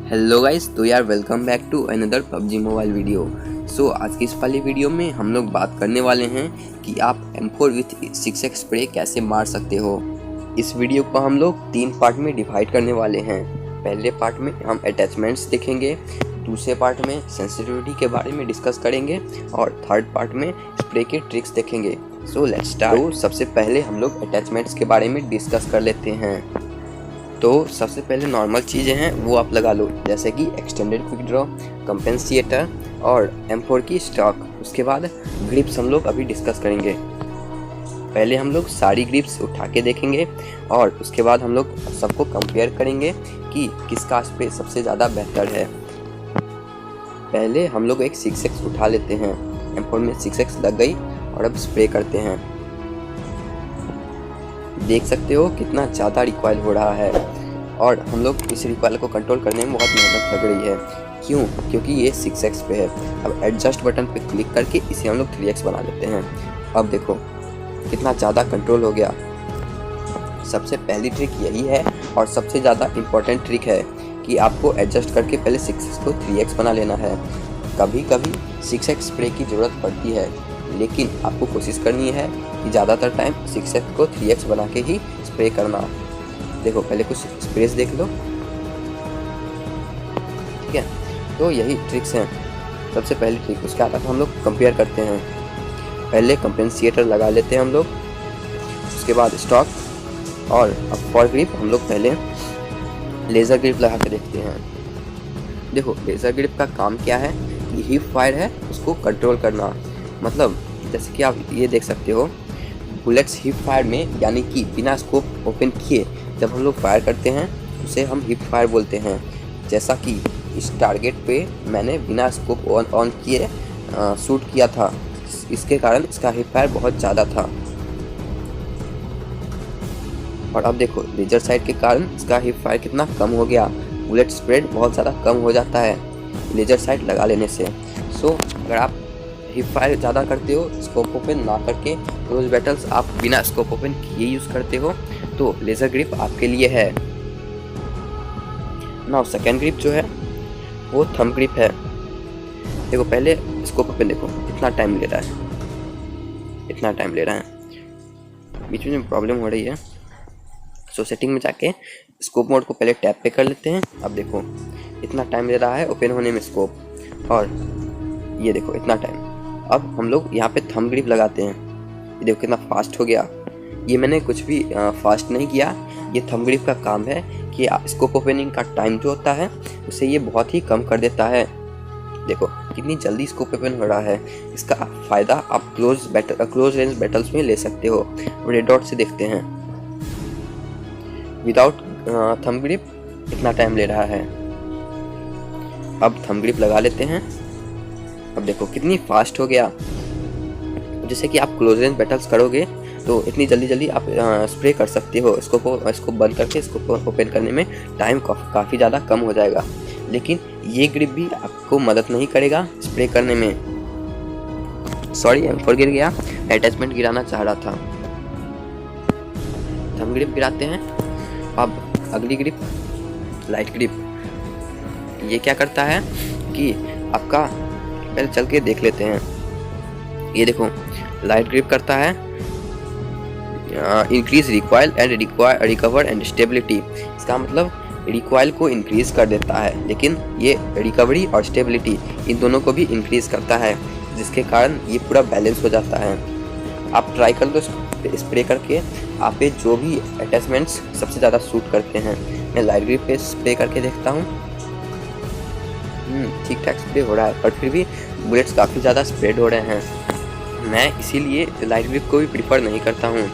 Hello guys, तो यार welcome back to another PUBG mobile video. आज की इस वाली वीडियो में हम लोग बात करने वाले हैं कि आप M4 विथ 6x स्प्रे कैसे मार सकते हो। इस वीडियो को हम लोग 3 पार्ट में डिवाइड करने वाले हैं। पहले पार्ट में हम अटैचमेंट्स देखेंगे, दूसरे पार्ट में सेंसिटिविटी के बारे में डिस्कस करेंगे और थर्ड पार्ट में स्प्रे के ट्रिक्स देखेंगे। Let's start. तो सबसे पहले हम लोग अटैचमेंट्स के बारे में डिस्कस कर लेते हैं। तो सबसे पहले नॉर्मल चीज़ें हैं वो आप लगा लो, जैसे कि एक्सटेंडेड क्विक ड्रॉ, कंपेंसिएटर और M4 की स्टॉक। उसके बाद ग्रिप्स हम लोग अभी डिस्कस करेंगे। पहले हम लोग सारी ग्रिप्स उठा के देखेंगे और उसके बाद हम लोग सबको कंपेयर करेंगे कि किसका स्प्रे सबसे ज़्यादा बेहतर है। पहले हम लोग एक 6x उठा लेते हैं। M4 में 6x लग गई और अब स्प्रे करते हैं। देख सकते हो कितना ज़्यादा रिकॉइल हो रहा है और हम लोग इस रिकॉइल को कंट्रोल करने में बहुत मेहनत लग रही है। क्यों? क्योंकि ये 6x पे है। अब एडजस्ट बटन पे क्लिक करके इसे हम लोग 3x बना लेते हैं। अब देखो कितना ज़्यादा कंट्रोल हो गया। सबसे पहली ट्रिक यही है और सबसे ज़्यादा इम्पोर्टेंट ट्रिक है कि आपको एडजस्ट करके पहले 6x को 3x बना लेना है। कभी कभी 6x स्प्रे की ज़रूरत पड़ती है, लेकिन आपको कोशिश करनी है कि ज़्यादातर टाइम 6x को 3x बना के ही स्प्रे करना। देखो पहले कुछ स्प्रेस देख लो, ठीक है। तो यही ट्रिक्स हैं। सबसे पहली ट्रिक, उसके बाद हम लोग कंपेयर करते हैं। पहले कंपेंसिएटर लगा लेते हैं हम लोग, उसके बाद स्टॉक और अब फॉर ग्रिप हम लोग पहले लेज़र ग्रिप लगा के देखते हैं। देखो लेज़र ग्रिप का काम क्या है कि हिप फायर है उसको कंट्रोल करना। मतलब जैसे कि आप ये देख सकते हो, बुलेट्स हिप फायर में यानी कि बिना स्कोप ओपन किए जब हम लोग फायर करते हैं उसे हम हिप फायर बोलते हैं। जैसा कि इस टारगेट पे मैंने बिना स्कोप ऑन किए शूट किया था, इसके कारण इसका हिप फायर बहुत ज़्यादा था। और अब देखो लेजर साइड के कारण इसका हिप फायर कितना कम हो गया। बुलेट स्प्रेड बहुत ज़्यादा कम हो जाता है लेजर साइड लगा लेने से। अगर आप हिप फायर ज़्यादा करते हो स्कोप ओपन ना करके, क्लोज बैटल्स आप बिना स्कोप ओपन किए यूज़ करते हो, तो लेज़र ग्रिप आपके लिए है। नाउ सेकेंड ग्रिप जो है वो थंब ग्रिप है। देखो पहले स्कोप ओपन देखो इतना टाइम ले रहा है, बीच में प्रॉब्लम हो रही है। सेटिंग में जाके स्कोप मोड को पहले टैप पे कर लेते हैं। अब देखो इतना टाइम ले रहा है ओपन होने में स्कोप, और ये देखो इतना टाइम। अब हम लोग यहाँ पे थंब ग्रिप लगाते हैं। ये देखो कितना फास्ट हो गया। ये मैंने कुछ भी फास्ट नहीं किया, ये थंब ग्रिप का काम है कि स्कोप ओपनिंग का टाइम जो होता है उसे ये बहुत ही कम कर देता है। देखो कितनी जल्दी स्कोप ओपन हो रहा है। इसका फ़ायदा आप क्लोज रेंज बैटल्स में ले सकते हो। रेड डॉट से देखते हैं, विदाउट थंब ग्रिप इतना टाइम ले रहा है। अब थंब ग्रिप लगा लेते हैं। अब देखो कितनी फास्ट हो गया। जैसे कि आप क्लोज रेंज बैटल्स करोगे तो इतनी जल्दी आप स्प्रे कर सकते हो। इसको बंद करके इसको ओपन करने में टाइम काफ़ी ज़्यादा कम हो जाएगा। लेकिन ये ग्रिप भी आपको मदद नहीं करेगा स्प्रे करने में। सॉरी M4 गिर गया, अटैचमेंट गिराना चाह रहा था। थंब ग्रिप गिराते हैं। अब अगली ग्रिप लाइट ग्रिप। ये क्या करता है कि आपका, पहले चल के देख लेते हैं। ये देखो लाइट ग्रिप करता है increase recoil and recover and stability. इसका मतलब रिकॉइल को इंक्रीज कर देता है, लेकिन ये रिकवरी और स्टेबिलिटी इन दोनों को भी इंक्रीज करता है, जिसके कारण ये पूरा बैलेंस हो जाता है। आप ट्राई कर लो स्प्रे करके, आप पे जो भी अटैचमेंट्स सबसे ज़्यादा सूट करते हैं। मैं लाइट ग्रिप पे स्प्रे करके देखता हूँ। ठीक ठाक स्प्रे हो रहा है, पर फिर भी बुलेट्स काफ़ी ज़्यादा स्प्रेड हो रहे हैं। मैं इसीलिए लाइट ग्रिप को भी प्रीफर नहीं करता हूँ।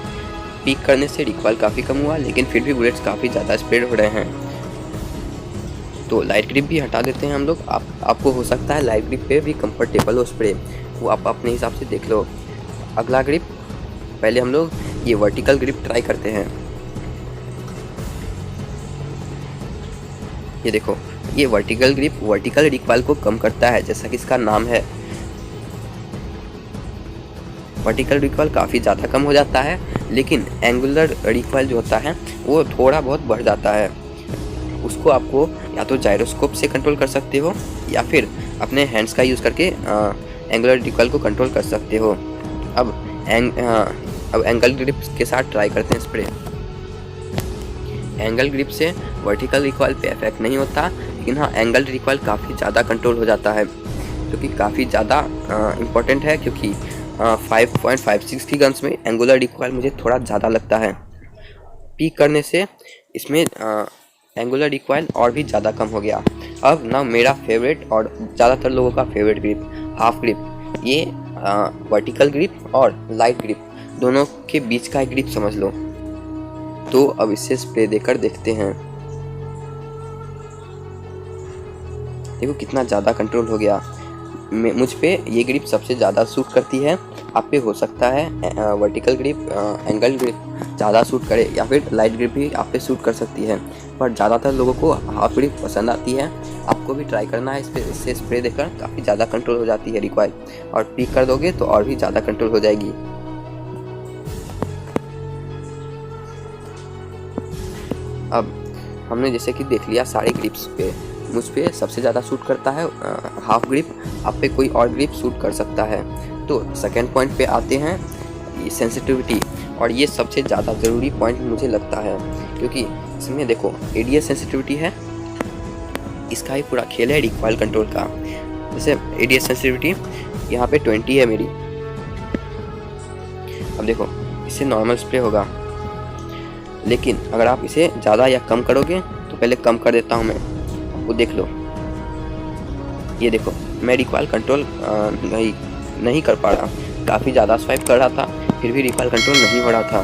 पीक करने से रिकॉइल काफ़ी कम हुआ, लेकिन फिर भी बुलेट्स काफ़ी ज़्यादा स्प्रेड हो रहे हैं। तो लाइट ग्रिप भी हटा देते हैं हम लोग। आपको हो सकता है लाइट ग्रिप पे भी कंफर्टेबल हो स्प्रे, वो आप अपने हिसाब से देख लो। अगला ग्रिप, पहले हम लोग ये वर्टिकल ग्रिप ट्राई करते हैं। ये देखो ये वर्टिकल ग्रिप वर्टिकल रिकॉइल को कम करता है, जैसा कि इसका नाम है। वर्टिकल रिकॉइल काफ़ी ज़्यादा कम हो जाता है, लेकिन एंगुलर रिकॉइल जो होता है वो थोड़ा बहुत बढ़ जाता है। उसको आपको या तो जायरोस्कोप से कंट्रोल कर सकते हो या फिर अपने हैंड्स का यूज़ करके एंगुलर रिकॉइल को कंट्रोल कर सकते हो। अब एंगल ग्रिप के साथ ट्राई करते हैं स्प्रे। एंगल ग्रिप से वर्टिकल रिकॉइल पे इफेक्ट नहीं होता, लेकिन हाँ एंगल रिकॉइल काफ़ी ज़्यादा कंट्रोल हो जाता है, जो कि काफ़ी ज़्यादा इम्पोर्टेंट है, क्योंकि 5.56 की गन्स में एंगुलर रिकॉइल मुझे थोड़ा ज़्यादा लगता है। पीक करने से इसमें एंगुलर रिकॉइल और भी ज़्यादा कम हो गया। अब ना मेरा फेवरेट और ज़्यादातर लोगों का फेवरेट ग्रिप हाफ ग्रिप, ये वर्टिकल ग्रिप और लाइट ग्रिप दोनों के बीच का एक ग्रिप समझ लो। तो अब इससे स्प्रे देकर देखते हैं। देखो कितना ज़्यादा कंट्रोल हो गया। मुझ पे ये ग्रिप सबसे ज़्यादा सूट करती है। आप पे हो सकता है वर्टिकल ग्रिप एंगल ग्रिप ज़्यादा सूट करे या फिर लाइट ग्रिप भी आप पे सूट कर सकती है, पर ज़्यादातर लोगों को हाफ ग्रिप पसंद आती है। आपको भी ट्राई करना है इससे स्प्रे देकर काफ़ी ज़्यादा कंट्रोल हो जाती है रिकॉइल, और पीक कर दोगे तो और भी ज़्यादा कंट्रोल हो जाएगी। अब हमने जैसे कि देख लिया सारे ग्रिप्स पे, मुझ पे सबसे ज़्यादा सूट करता है हाफ ग्रिप। आप पे कोई और ग्रिप सूट कर सकता है। तो सेकेंड पॉइंट पे आते हैं, सेंसिटिविटी, और ये सबसे ज़्यादा ज़रूरी पॉइंट मुझे लगता है, क्योंकि इसमें देखो एडीएस सेंसिटिविटी है, इसका ही पूरा खेल है रिकॉइल कंट्रोल का। जैसे एडीएस सेंसिटिविटी यहाँ पे 20 है मेरी। अब देखो इससे नॉर्मल स्प्रे होगा, लेकिन अगर आप इसे ज़्यादा या कम करोगे, तो पहले कम कर देता हूँ मैं, आपको देख लो। ये देखो मैं रिकॉइल कंट्रोल नहीं कर पा रहा, काफ़ी ज़्यादा स्वाइप कर रहा था, फिर भी रिकॉइल कंट्रोल नहीं हो रहा था।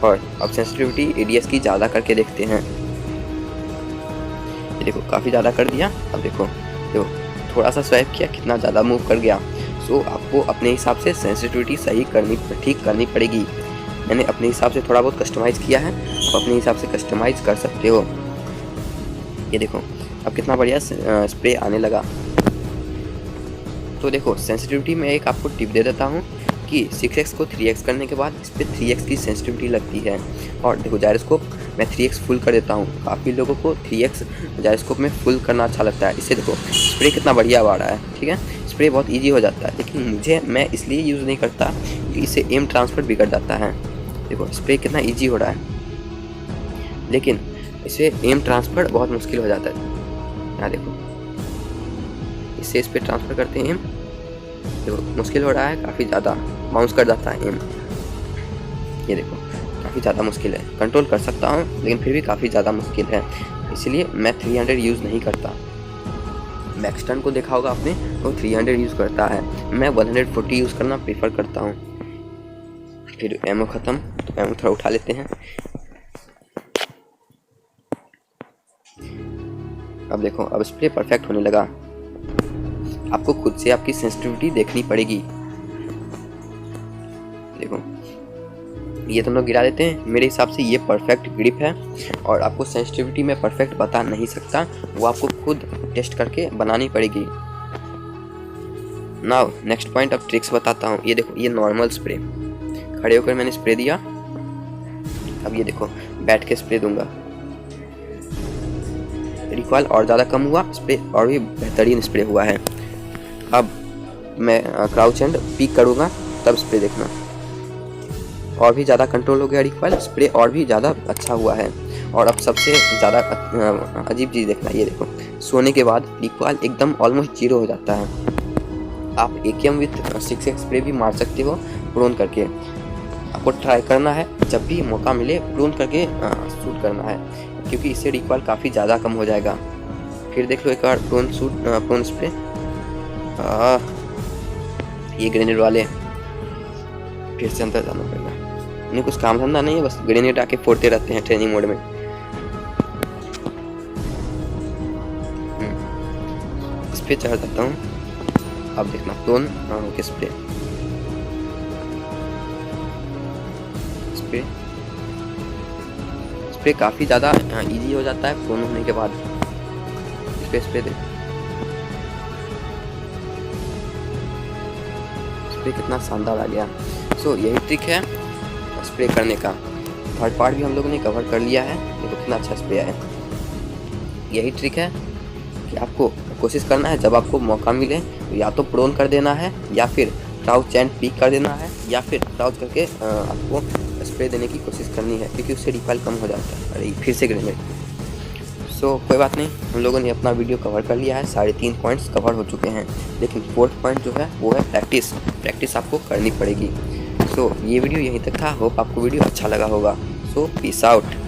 और अब सेंसिटिविटी एडीएस की ज़्यादा करके देखते हैं। ये देखो काफ़ी ज़्यादा कर दिया। अब देखो थोड़ा सा स्वाइप किया, कितना ज़्यादा मूव कर गया। सो आपको अपने हिसाब से सेंसिटिविटी ठीक करनी पड़ेगी। मैंने अपने हिसाब से थोड़ा बहुत कस्टमाइज़ किया है, आप अपने हिसाब से कस्टमाइज़ कर सकते हो। ये देखो अब कितना बढ़िया स्प्रे आने लगा। तो देखो सेंसिटिविटी में एक आपको टिप दे देता हूँ कि 6x को 3x करने के बाद इस पर 3x की सेंसिटिविटी लगती है। और देखो जायरोस्कोप मैं 3x फुल कर देता हूँ। काफ़ी लोगों को 3x जायरोस्कोप में फुल करना अच्छा लगता है। इससे देखो स्प्रे कितना बढ़िया आ रहा है, ठीक है, स्प्रे बहुत ईजी हो जाता है। लेकिन मैं इसलिए यूज़ नहीं करता कि इससे एम ट्रांसफर बिगड़ जाता है। देखो स्प्रे कितना ईजी हो रहा है, लेकिन इससे एम ट्रांसफर बहुत मुश्किल हो जाता है। यहाँ देखो इससे इस पर ट्रांसफ़र करते हैं एम, देखो मुश्किल हो रहा है, काफ़ी ज़्यादा बाउंस कर जाता है एम। ये देखो काफ़ी ज़्यादा मुश्किल है, कंट्रोल कर सकता हूँ लेकिन फिर भी काफ़ी ज़्यादा मुश्किल है, इसलिए मैं 300 यूज़ नहीं करता। मैक्सटन को देखा होगा आपने, वो 300 यूज़ करता है, मैं 140 यूज़ करना प्रेफर करता हूँ। फिर एमओ ख़त्म, तो एमओ थोड़ा उठा लेते हैं। अब देखो अब स्प्रे परफेक्ट होने लगा। आपको खुद से आपकी सेंसिटिविटी देखनी पड़ेगी। देखो ये तुम लोग गिरा देते हैं, मेरे हिसाब से ये परफेक्ट ग्रिप है। और आपको सेंसिटिविटी में परफेक्ट बता नहीं सकता, वो आपको खुद टेस्ट करके बनानी पड़ेगी। नाउ नेक्स्ट पॉइंट, अब ट्रिक्स बताता हूँ। ये देखो ये नॉर्मल स्प्रे, खड़े होकर मैंने स्प्रे दिया। अब ये देखो बैठ के स्प्रे दूंगा, रिकॉइल और ज़्यादा कम हुआ, स्प्रे और भी बेहतरीन स्प्रे हुआ है। अब मैं क्राउच एंड पीक करूँगा, तब स्प्रे देखना, और भी ज़्यादा कंट्रोल हो गया रिकॉइल, स्प्रे और भी ज़्यादा अच्छा हुआ है। और अब सबसे ज़्यादा अजीब चीज़ देखना, ये देखो सोने के बाद रिकॉइल एकदम ऑलमोस्ट 0 हो जाता है। आप AKM विथ 6x स्प्रे भी मार सकते हो प्रोन करके। आपको ट्राई करना है, जब भी मौका मिले प्रोन करके शूट करना है, क्योंकि इससे रिकॉइल काफ़ी ज़्यादा कम हो जाएगा। फिर देख लो एक बार प्रोन स्प्रे। ये ग्रेनेड वाले फिर से अंदर जाना पड़ेगा, इन्हें कुछ काम धंधा नहीं है, बस ग्रेनेड आके फोड़ते रहते हैं ट्रेनिंग मोड में। इस पे चढ़ जाता हूँ। अब देखना प्रोन के स्प्रे काफ़ी ज़्यादा इजी हो जाता है प्रोन होने के बाद। इस पे स्प्रे देख, स्प्रे कितना शानदार आ गया। सो यही ट्रिक है स्प्रे करने का। थर्ड पार्ट भी हम लोगों ने कवर कर लिया है, देखो कितना अच्छा स्प्रे है। यही ट्रिक है कि आपको कोशिश करना है जब आपको मौका मिले तो या तो प्रोन कर देना है या फिर क्राउच एंड पीक कर देना है या फिर क्राउच करके आपको स्प्रे देने की कोशिश करनी है, क्योंकि उससे रिकॉइल कम हो जाता है। अरे फिर से ग्रेनेड। सो कोई बात नहीं, हम लोगों ने अपना वीडियो कवर कर लिया है, 3.5 पॉइंट्स कवर हो चुके हैं। लेकिन 4th पॉइंट जो है वो है प्रैक्टिस आपको करनी पड़ेगी। सो ये वीडियो यहीं तक था। होप आपको वीडियो अच्छा लगा होगा। सो पीस आउट।